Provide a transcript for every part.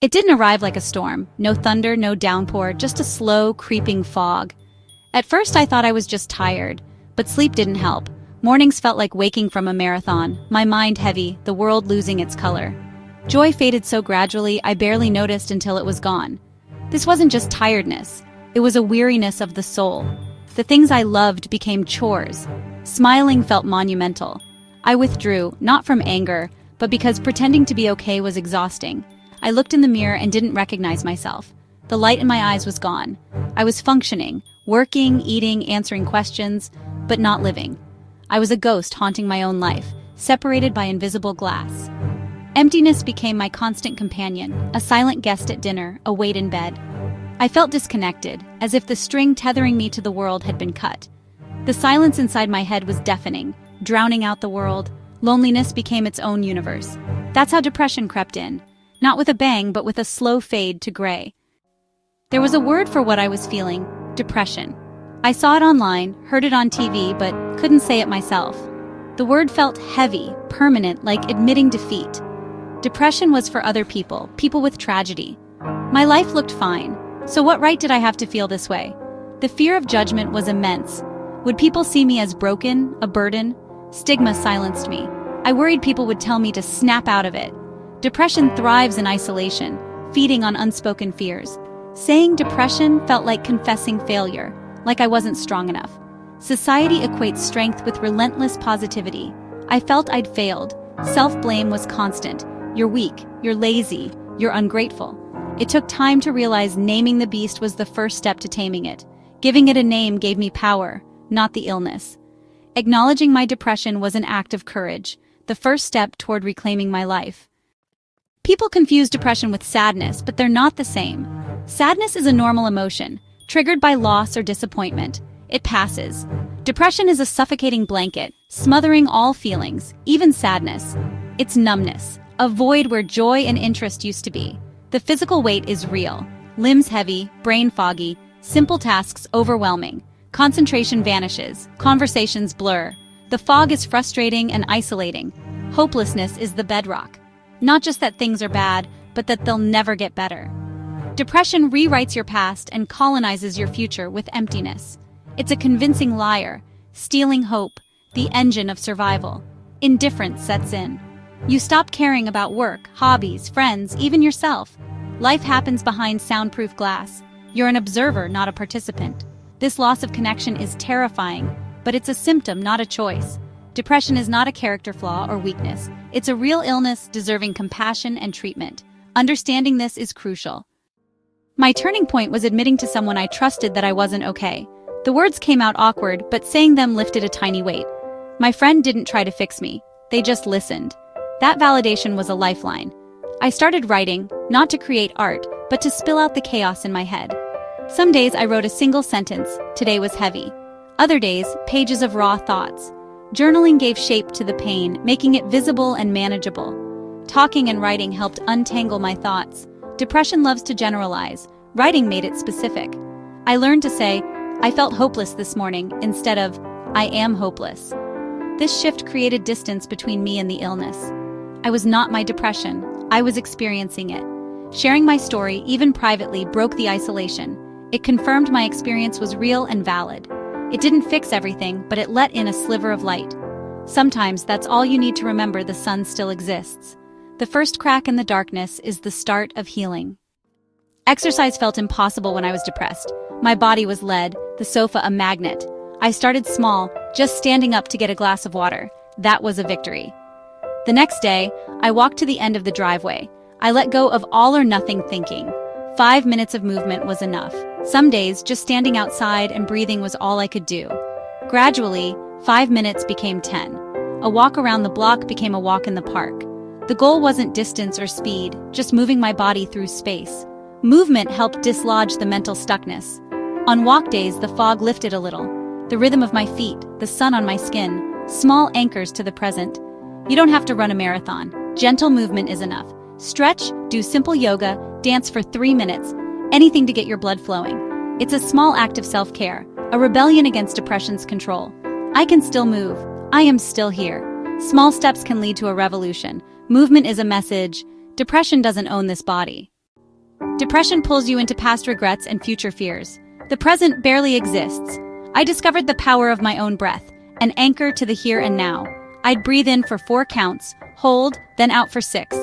It didn't arrive like a storm. No thunder, no downpour, just a slow, creeping fog. At first I thought I was just tired, but sleep didn't help. Mornings felt like waking from a marathon, my mind heavy, the world losing its color. Joy faded so gradually I barely noticed until it was gone. This wasn't just tiredness, it was a weariness of the soul. The things I loved became chores. Smiling felt monumental. I withdrew, not from anger, but because pretending to be okay was exhausting. I looked in the mirror and didn't recognize myself. The light in my eyes was gone. I was functioning, working, eating, answering questions, but not living. I was a ghost haunting my own life, separated by invisible glass. Emptiness became my constant companion, a silent guest at dinner, a weight in bed. I felt disconnected, as if the string tethering me to the world had been cut. The silence inside my head was deafening, drowning out the world. Loneliness became its own universe. That's how depression crept in. Not with a bang, but with a slow fade to gray. There was a word for what I was feeling: depression. I saw it online, heard it on TV, but couldn't say it myself. The word felt heavy, permanent, like admitting defeat. Depression was for other people, people with tragedy. My life looked fine, so what right did I have to feel this way? The fear of judgment was immense. Would people see me as broken, a burden? Stigma silenced me. I worried people would tell me to snap out of it. Depression thrives in isolation, feeding on unspoken fears. Saying depression felt like confessing failure, like I wasn't strong enough. Society equates strength with relentless positivity. I felt I'd failed. Self-blame was constant. You're weak, you're lazy, you're ungrateful. It took time to realize naming the beast was the first step to taming it. Giving it a name gave me power, not the illness. Acknowledging my depression was an act of courage, the first step toward reclaiming my life. People confuse depression with sadness, but they're not the same. Sadness is a normal emotion, triggered by loss or disappointment. It passes. Depression is a suffocating blanket, smothering all feelings, even sadness. It's numbness, a void where joy and interest used to be. The physical weight is real. Limbs heavy, brain foggy, simple tasks overwhelming. Concentration vanishes, conversations blur. The fog is frustrating and isolating. Hopelessness is the bedrock. Not just that things are bad, but that they'll never get better. Depression rewrites your past and colonizes your future with emptiness. It's a convincing liar, stealing hope, the engine of survival. Indifference sets in. You stop caring about work, hobbies, friends, even yourself. Life happens behind soundproof glass. You're an observer, not a participant. This loss of connection is terrifying, but it's a symptom, not a choice. Depression is not a character flaw or weakness. It's a real illness deserving compassion and treatment. Understanding this is crucial. My turning point was admitting to someone I trusted that I wasn't okay. The words came out awkward, but saying them lifted a tiny weight. My friend didn't try to fix me. They just listened. That validation was a lifeline. I started writing, not to create art, but to spill out the chaos in my head. Some days I wrote a single sentence. Today was heavy. Other days, pages of raw thoughts. Journaling gave shape to the pain, making it visible and manageable. Talking and writing helped untangle my thoughts. Depression loves to generalize. Writing made it specific. I learned to say, I felt hopeless this morning, instead of, I am hopeless. This shift created distance between me and the illness. I was not my depression. I was experiencing it. Sharing my story, even privately, broke the isolation. It confirmed my experience was real and valid. It didn't fix everything, but it let in a sliver of light. Sometimes that's all you need to remember: the sun still exists. The first crack in the darkness is the start of healing. Exercise felt impossible when I was depressed. My body was lead, the sofa a magnet. I started small, just standing up to get a glass of water. That was a victory. The next day, I walked to the end of the driveway. I let go of all or nothing thinking. 5 minutes of movement was enough. Some days, just standing outside and breathing was all I could do. Gradually, 5 minutes became 10. A walk around the block became a walk in the park. The goal wasn't distance or speed, just moving my body through space. Movement helped dislodge the mental stuckness. On walk days, the fog lifted a little. The rhythm of my feet, the sun on my skin, small anchors to the present. You don't have to run a marathon. Gentle movement is enough. Stretch, do simple yoga, dance for 3 minutes, anything to get your blood flowing. It's a small act of self-care, a rebellion against depression's control. I can still move. I am still here. Small steps can lead to a revolution. Movement is a message. Depression doesn't own this body. Depression pulls you into past regrets and future fears. The present barely exists. I discovered the power of my own breath, an anchor to the here and now. I'd breathe in for 4 counts, hold, then out for 6.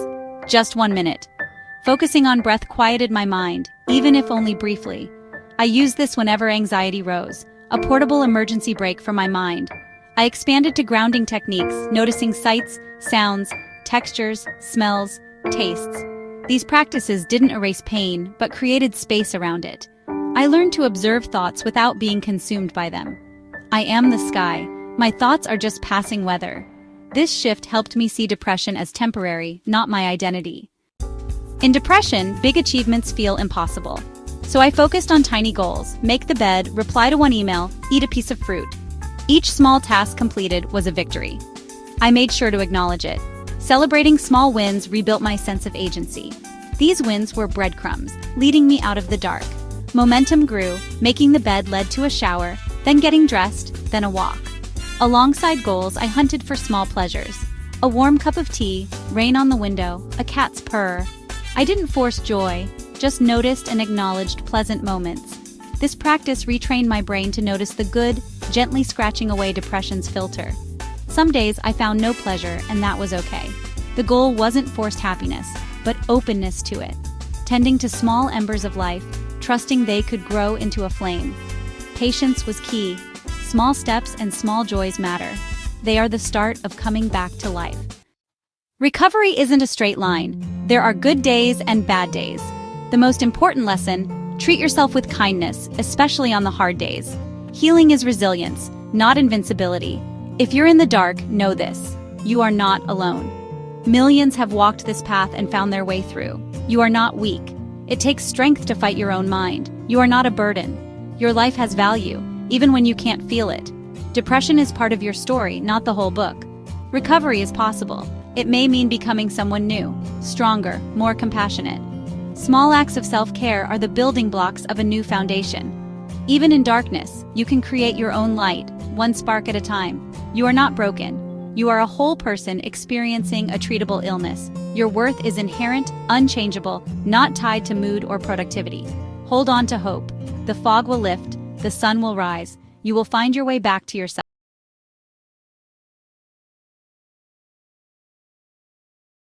Just 1 minute. Focusing on breath quieted my mind, even if only briefly. I used this whenever anxiety rose, a portable emergency brake for my mind. I expanded to grounding techniques, noticing sights, sounds, textures, smells, tastes. These practices didn't erase pain, but created space around it. I learned to observe thoughts without being consumed by them. I am the sky. My thoughts are just passing weather. This shift helped me see depression as temporary, not my identity. In depression, big achievements feel impossible. So I focused on tiny goals: make the bed, reply to 1 email, eat a piece of fruit. Each small task completed was a victory. I made sure to acknowledge it. Celebrating small wins rebuilt my sense of agency. These wins were breadcrumbs, leading me out of the dark. Momentum grew, making the bed led to a shower, then getting dressed, then a walk. Alongside goals, I hunted for small pleasures. A warm cup of tea, rain on the window, a cat's purr. I didn't force joy, just noticed and acknowledged pleasant moments. This practice retrained my brain to notice the good, gently scratching away depression's filter. Some days I found no pleasure, and that was okay. The goal wasn't forced happiness, but openness to it. Tending to small embers of life, trusting they could grow into a flame. Patience was key. Small steps and small joys matter. They are the start of coming back to life. Recovery isn't a straight line. There are good days and bad days. The most important lesson: treat yourself with kindness, especially on the hard days. Healing is resilience, not invincibility. If you're in the dark, know this: you are not alone. Millions have walked this path and found their way through. You are not weak. It takes strength to fight your own mind. You are not a burden. Your life has value, even when you can't feel it. Depression is part of your story, not the whole book. Recovery is possible. It may mean becoming someone new, stronger, more compassionate. Small acts of self-care are the building blocks of a new foundation. Even in darkness, you can create your own light, one spark at a time. You are not broken. You are a whole person experiencing a treatable illness. Your worth is inherent, unchangeable, not tied to mood or productivity. Hold on to hope. The fog will lift, the sun will rise. You will find your way back to yourself.